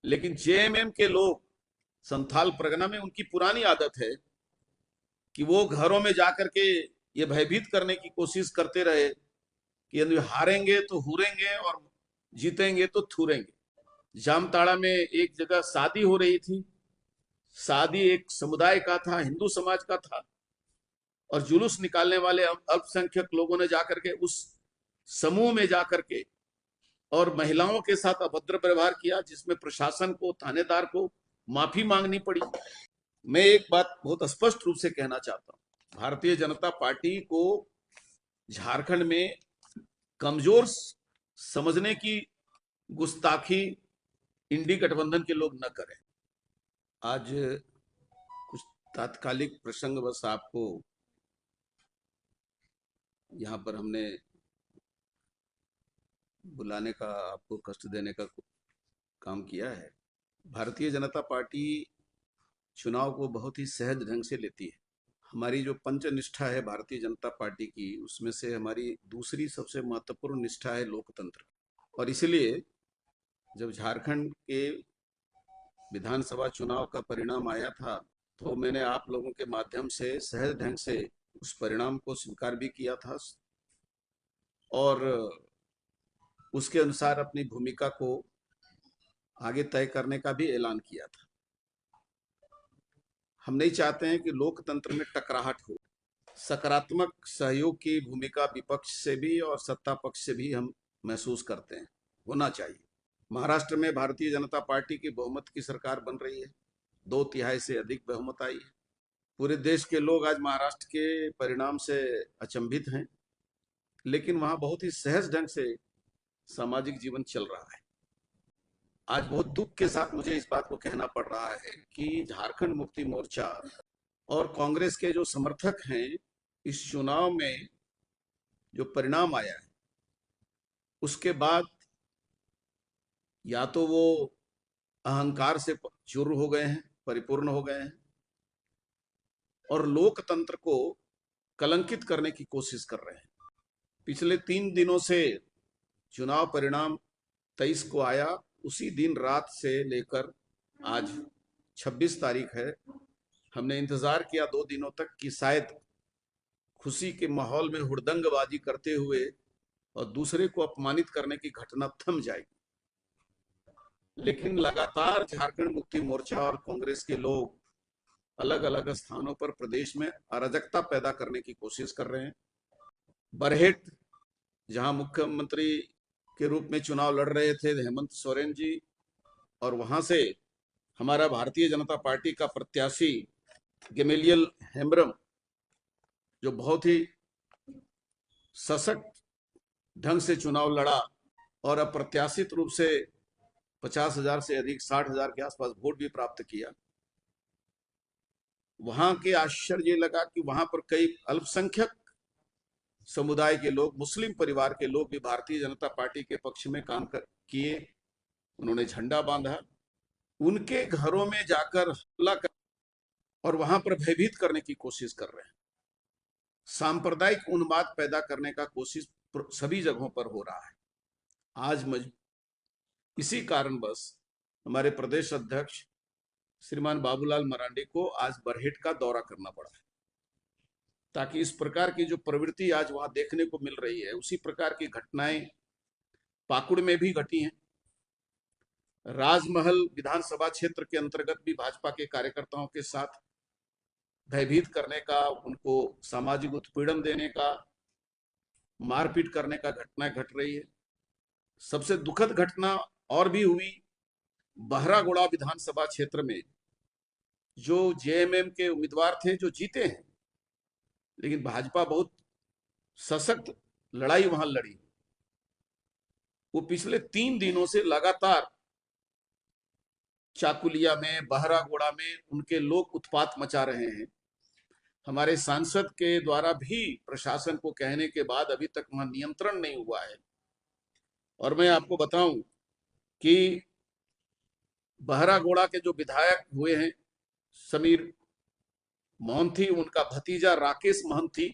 लेकिन जेएमएम के लोग, संथाल परगना में उनकी पुरानी आदत है कि वो घरों में जाकर के ये भयभीत करने की कोशिश करते रहे कि यदि हारेंगे तो हुरेंगे और जीतेंगे तो थूरेंगे। जामताड़ा में एक जगह शादी हो रही थी, शादी एक समुदाय का था, हिंदू समाज का था, और जुलूस निकालने वाले अल्पसंख्यक लोगों ने जाकर के उस समूह में जाकर के और महिलाओं के साथ अभद्र व्यवहार किया, जिसमें प्रशासन को, थानेदार को माफी मांगनी पड़ी। मैं एक बात बहुत स्पष्ट रूप से कहना चाहता हूं, भारतीय जनता पार्टी को झारखंड में कमजोर समझने की गुस्ताखी इंडी गठबंधन के लोग न करें। आज कुछ तात्कालिक प्रसंग बस आपको यहाँ पर हमने बुलाने का, आपको कष्ट देने का काम किया है। भारतीय जनता पार्टी चुनाव को बहुत ही सहज ढंग से लेती है। हमारी जो पंच निष्ठा है भारतीय जनता पार्टी की, उसमें से हमारी दूसरी सबसे महत्वपूर्ण निष्ठा है लोकतंत्र। और इसलिए जब झारखंड के विधानसभा चुनाव का परिणाम आया था, तो मैंने आप लोगों के माध्यम से सहज ढंग से उस परिणाम को स्वीकार भी किया था और उसके अनुसार अपनी भूमिका को आगे तय करने का भी ऐलान किया था। हम नहीं चाहते हैं कि लोकतंत्र में टकराहट हो। सकारात्मक सहयोग की भूमिका विपक्ष से भी और सत्ता पक्ष से भी हम महसूस करते हैं, होना चाहिए। महाराष्ट्र में भारतीय जनता पार्टी की बहुमत की सरकार बन रही है, 2/3 से अधिक बहुमत आई है। पूरे देश के लोग आज महाराष्ट्र के परिणाम से अचंभित हैं, लेकिन वहां बहुत ही सहज ढंग से सामाजिक जीवन चल रहा है। आज बहुत दुख के साथ मुझे इस बात को कहना पड़ रहा है कि झारखंड मुक्ति मोर्चा और कांग्रेस के जो समर्थक हैं, इस चुनाव में जो परिणाम आया है उसके बाद या तो वो अहंकार से चूर हो गए हैं, परिपूर्ण हो गए हैं, और लोकतंत्र को कलंकित करने की कोशिश कर रहे हैं। पिछले 3 दिनों से चुनाव परिणाम 23 को आया, उसी दिन रात से लेकर आज 26 तारीख है, हमने इंतजार किया 2 दिनों तक कि शायद खुशी के माहौल में हुड़दंगबाजी करते हुए और दूसरे को अपमानित करने की घटना थम जाएगी। लेकिन लगातार झारखंड मुक्ति मोर्चा और कांग्रेस के लोग अलग अलग स्थानों पर प्रदेश में अराजकता पैदा करने की कोशिश कर रहे हैं। बरहेट, जहां मुख्यमंत्री के रूप में चुनाव लड़ रहे थे हेमंत सोरेन जी, और वहां से हमारा भारतीय जनता पार्टी का प्रत्याशी गेमेलियल हेम्ब्रम, जो बहुत ही सशक्त ढंग से चुनाव लड़ा और अप्रत्याशित रूप से 50,000 से अधिक, 60,000 के आसपास वोट भी प्राप्त किया। वहां के आश्चर्य लगा कि वहां पर कई अल्पसंख्यक समुदाय के लोग, मुस्लिम परिवार के लोग भी भारतीय जनता पार्टी के पक्ष में काम किए। उन्होंने झंडा बांधा, उनके घरों में जाकर हमला कर और वहां पर भयभीत करने की कोशिश कर रहे हैं। सांप्रदायिक उन्माद पैदा करने का कोशिश सभी जगहों पर हो रहा है। आज इसी कारणवश हमारे प्रदेश अध्यक्ष श्रीमान बाबूलाल मरांडी को आज बरहेट का दौरा करना पड़ा है, ताकि इस प्रकार की जो प्रवृत्ति आज वहां देखने को मिल रही है, उसी प्रकार की घटनाएं पाकुड़ में भी घटी हैं। राजमहल विधानसभा क्षेत्र के अंतर्गत भी भाजपा के कार्यकर्ताओं के साथ भयभीत करने का, उनको सामाजिक उत्पीड़न देने का, मारपीट करने का घटना घट रही है। सबसे दुखद घटना और भी हुई बहरागोड़ा विधानसभा क्षेत्र में। जो जेएमएम के उम्मीदवार थे जो जीते हैं, लेकिन भाजपा बहुत सशक्त लड़ाई वहां लड़ी। वो पिछले 3 दिनों से लगातार चाकुलिया में, बहरागोड़ा में उनके लोग उत्पात मचा रहे हैं। हमारे सांसद के द्वारा भी प्रशासन को कहने के बाद अभी तक वहां नियंत्रण नहीं हुआ है। और मैं आपको बताऊं कि बहरागोड़ा के जो विधायक हुए हैं समीर मोहंती, उनका भतीजा राकेश मोहंती,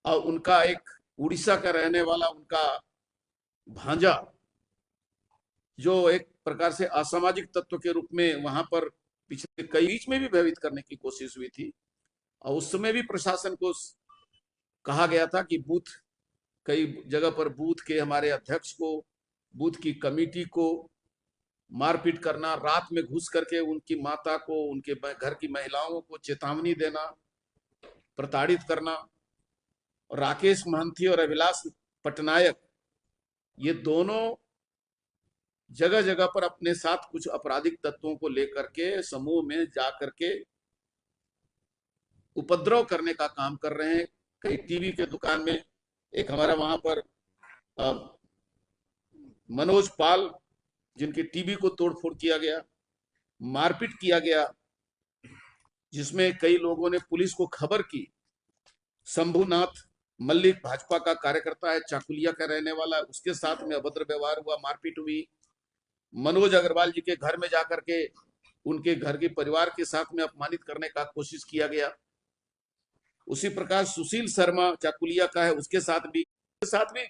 और उनका एक उड़ीसा का रहने वाला उनका भांजा, जो एक प्रकार से असामाजिक तत्व के रूप में वहां पर पिछले कई बीच में भी भयभीत करने की कोशिश हुई थी। और उस समय भी प्रशासन को कहा गया था कि बूथ, कई जगह पर बूथ के हमारे अध्यक्ष को, बूथ की कमेटी को मारपीट करना, रात में घुस करके उनकी माता को, उनके घर की महिलाओं को चेतावनी देना, प्रताड़ित करना। और राकेश महंती और अभिलाष पटनायक, ये दोनों जगह जगह पर अपने साथ कुछ आपराधिक तत्वों को लेकर के समूह में जाकर के उपद्रव करने का काम कर रहे हैं। कई टीवी के दुकान में, एक हमारा वहां पर मनोज पाल, जिनके टीवी को तोड़फोड़ किया गया, मारपीट किया गया, जिसमें कई लोगों ने पुलिस को खबर की। शंभुनाथ मल्लिक भाजपा का कार्यकर्ता है, चाकुलिया का रहने वाला, उसके साथ में अभद्र व्यवहार हुआ, मारपीट हुई। मनोज अग्रवाल जी के घर में जाकर के उनके घर के परिवार के साथ में अपमानित करने का कोशिश किया गया। उसी प्रकार सुशील शर्मा चाकुलिया का है, उसके साथ भी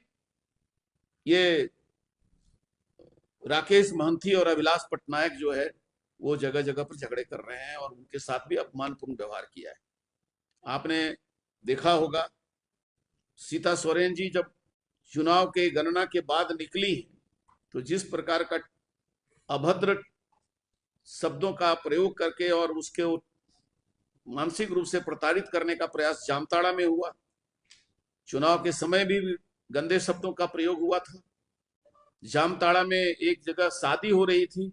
ये राकेश महंती और अभिलाष पटनायक जो है वो जगह जगह पर झगड़े कर रहे हैं और उनके साथ भी अपमानपूर्ण व्यवहार किया है। आपने देखा होगा सीता सोरेन जी जब चुनाव के गणना के बाद निकली तो जिस प्रकार का अभद्र शब्दों का प्रयोग करके और उसके मानसिक रूप से प्रताड़ित करने का प्रयास जामताड़ा में हुआ। चुनाव के समय भी गंदे शब्दों का प्रयोग हुआ था। जामताड़ा में एक जगह शादी हो रही थी,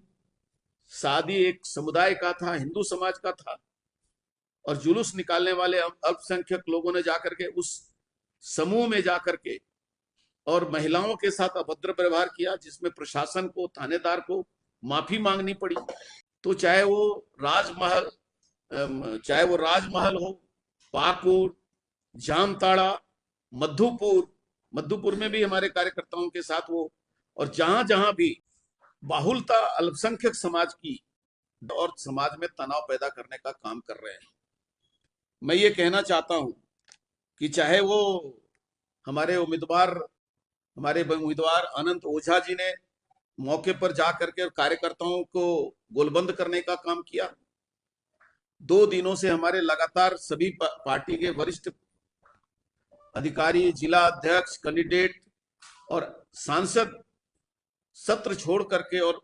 शादी एक समुदाय का था, हिंदू समाज का था, और जुलूस निकालने वाले अल्पसंख्यक लोगों ने जाकर के उस समूह में जाकर के और महिलाओं के साथ अभद्र व्यवहार किया, जिसमें प्रशासन को, थानेदार को माफी मांगनी पड़ी। तो चाहे वो राजमहल हो, पाकुड़, जामताड़ा, मधुपुर में भी हमारे कार्यकर्ताओं के साथ वो, और जहां जहां भी बाहुलता अल्पसंख्यक समाज की और समाज में तनाव पैदा करने का काम कर रहे हैं। मैं ये कहना चाहता हूं कि चाहे वो हमारे उम्मीदवार अनंत ओझा जी ने मौके पर जाकर के कार्यकर्ताओं को गोलबंद करने का काम किया। 2 दिनों से हमारे लगातार सभी पार्टी के वरिष्ठ अधिकारी, जिला अध्यक्ष, कैंडिडेट और सांसद सत्र छोड़ करके और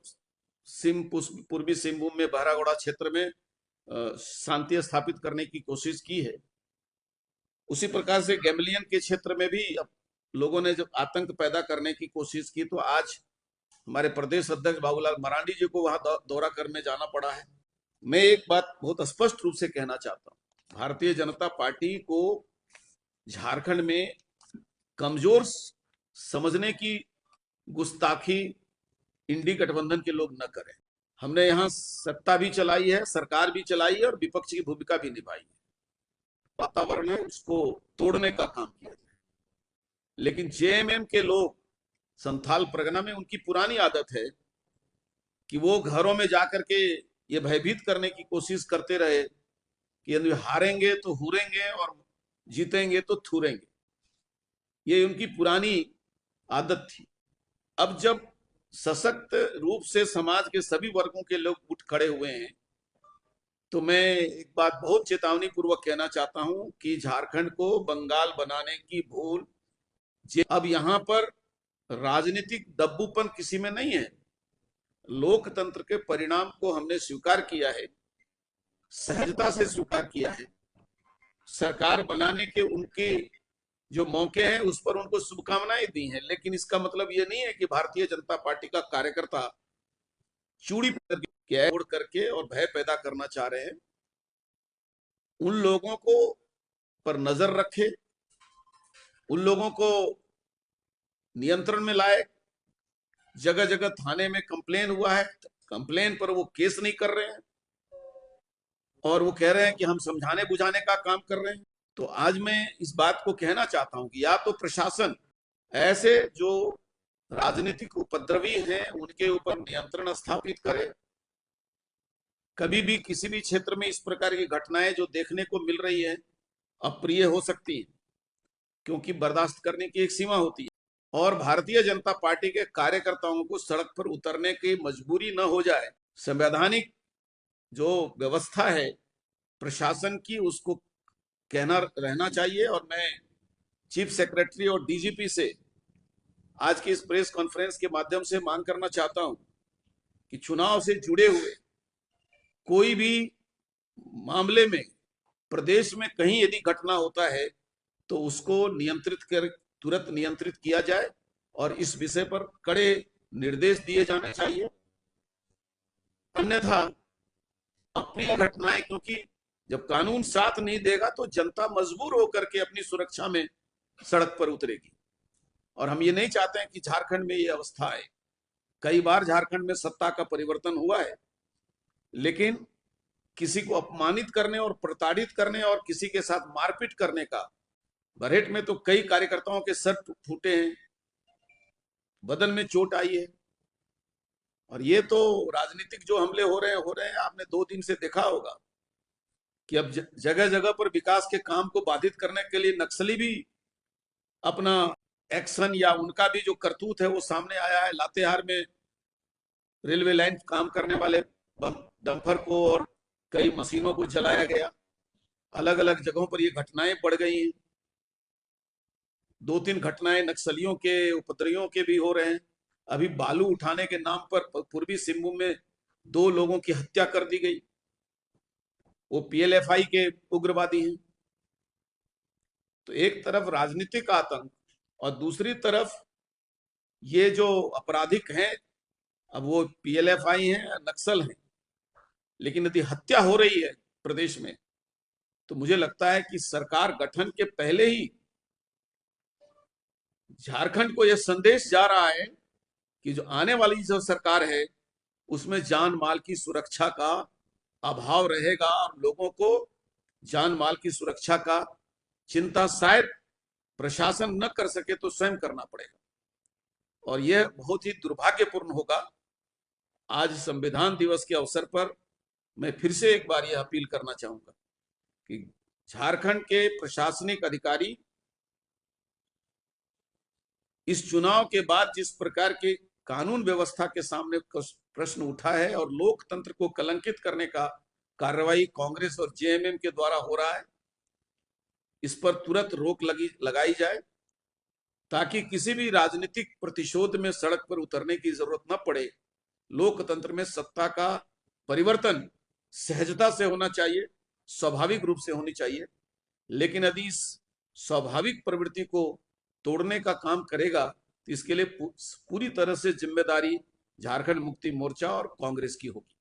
पूर्वी सिंहभूम में बहरागोड़ा क्षेत्र में शांति स्थापित करने की कोशिश की है। उसी प्रकार से गैमलियन के क्षेत्र में भी लोगों ने जब आतंक पैदा करने की कोशिश की तो आज हमारे प्रदेश अध्यक्ष बाबूलाल मरांडी जी को वहां दौरा करने जाना पड़ा है। मैं एक बात बहुत स्पष्ट रूप से कहना चाहता हूं, भारतीय जनता पार्टी को झारखंड में कमजोर समझने की गुस्ताखी इंडी गठबंधन के लोग न करें। हमने यहाँ सत्ता भी चलाई है, सरकार भी चलाई है और विपक्ष की भूमिका भी निभाई है। वातावरण है उसको तोड़ने का काम किया जाए। लेकिन जेएमएम के लोग, संथाल परगना में उनकी पुरानी आदत है कि वो घरों में जाकर के ये भयभीत करने की कोशिश करते रहे कि यदि हारेंगे तो हुरेंगे और जीतेंगे तो थूरेंगे। ये उनकी पुरानी आदत थी। अब जब सशक्त रूप से समाज के सभी वर्गों के लोग उठ खड़े हुए हैं तो मैं एक बात बहुत चेतावनी पूर्वक कहना चाहता हूं कि झारखंड को बंगाल बनाने की भूल, अब यहां पर राजनीतिक दब्बूपन किसी में नहीं है। लोकतंत्र के परिणाम को हमने स्वीकार किया है, सहजता से स्वीकार किया है। सरकार बनाने के उनके जो मौके हैं उस पर उनको शुभकामनाएं दी हैं, लेकिन इसका मतलब ये नहीं है कि भारतीय जनता पार्टी का कार्यकर्ता चूड़ी ओढ़ करके और भय पैदा करना चाह रहे हैं। उन लोगों को पर नजर रखे, उन लोगों को नियंत्रण में लाए। जगह जगह थाने में कंप्लेन हुआ है, कंप्लेन पर वो केस नहीं कर रहे हैं और वो कह रहे हैं कि हम समझाने बुझाने का काम कर रहे हैं। तो आज मैं इस बात को कहना चाहता हूं कि या तो प्रशासन ऐसे जो राजनीतिक उपद्रवी हैं उनके ऊपर नियंत्रण स्थापित करे। कभी भी किसी भी क्षेत्र में इस प्रकार की घटनाएं जो देखने को मिल रही है अप्रिय हो सकती है, क्योंकि बर्दाश्त करने की एक सीमा होती है। और भारतीय जनता पार्टी के कार्यकर्ताओं को सड़क पर उतरने की मजबूरी न हो जाए। संवैधानिक जो व्यवस्था है प्रशासन की, उसको कहना रहना चाहिए। और मैं चीफ सेक्रेटरी और डीजीपी से आज की इस प्रेस कॉन्फ्रेंस के माध्यम से मांग करना चाहता हूं कि चुनाव से जुड़े हुए कोई भी मामले में प्रदेश में कहीं यदि घटना होता है तो उसको तुरंत नियंत्रित किया जाए और इस विषय पर कड़े निर्देश दिए जाने चाहिए। अन्यथा अप्रिय घटनाएं, क्योंकि जब कानून साथ नहीं देगा तो जनता मजबूर होकर के अपनी सुरक्षा में सड़क पर उतरेगी। और हम ये नहीं चाहते हैं कि झारखंड में ये अवस्था आए। कई बार झारखंड में सत्ता का परिवर्तन हुआ है, लेकिन किसी को अपमानित करने और प्रताड़ित करने और किसी के साथ मारपीट करने का, बरहेट में तो कई कार्यकर्ताओं के सर फूटे हैं, बदन में चोट आई है। और ये तो राजनीतिक जो हमले हो रहे हैं, आपने 2 दिन से देखा होगा कि अब जगह जगह पर विकास के काम को बाधित करने के लिए नक्सली भी अपना एक्शन या उनका भी जो करतूत है वो सामने आया है। लातेहार में रेलवे लाइन काम करने वाले डंपर को और कई मशीनों को जलाया गया। अलग अलग जगहों पर ये घटनाएं बढ़ गई हैं। 2-3 घटनाएं नक्सलियों के उपद्रवियों के भी हो रहे हैं। अभी बालू उठाने के नाम पर पूर्वी सिंहभूम में 2 लोगों की हत्या कर दी गई। वो पीएलएफआई के उग्रवादी हैं। तो एक तरफ राजनीतिक आतंक और दूसरी तरफ ये जो आपराधिक हैं, अब वो पीएलएफआई हैं या नक्सल हैं, लेकिन यदि हत्या हो रही है प्रदेश में तो मुझे लगता है कि सरकार गठन के पहले ही झारखंड को यह संदेश जा रहा है कि जो आने वाली जो सरकार है उसमें जान माल की सुरक्षा का अभाव रहेगा और लोगों को जान माल की सुरक्षा का चिंता शायद प्रशासन न कर सके तो स्वयं करना पड़ेगा। और यह बहुत ही दुर्भाग्यपूर्ण होगा। आज संविधान दिवस के अवसर पर मैं फिर से एक बार यह अपील करना चाहूंगा कि झारखंड के प्रशासनिक अधिकारी इस चुनाव के बाद जिस प्रकार के कानून व्यवस्था के सामने प्रश्न उठा है और लोकतंत्र को कलंकित करने का कार्रवाई कांग्रेस और जेएमएम के द्वारा हो रहा है, इस पर तुरंत रोक लगाई जाए ताकि किसी भी राजनीतिक प्रतिशोध में सड़क पर उतरने की जरूरत न पड़े। लोकतंत्र में सत्ता का परिवर्तन सहजता से होना चाहिए, स्वाभाविक रूप से होनी चाहिए। लेकिन यदि इस स्वाभाविक प्रवृत्ति को तोड़ने का काम करेगा तो इसके लिए पूरी तरह से जिम्मेदारी झारखंड मुक्ति मोर्चा और कांग्रेस की होगी।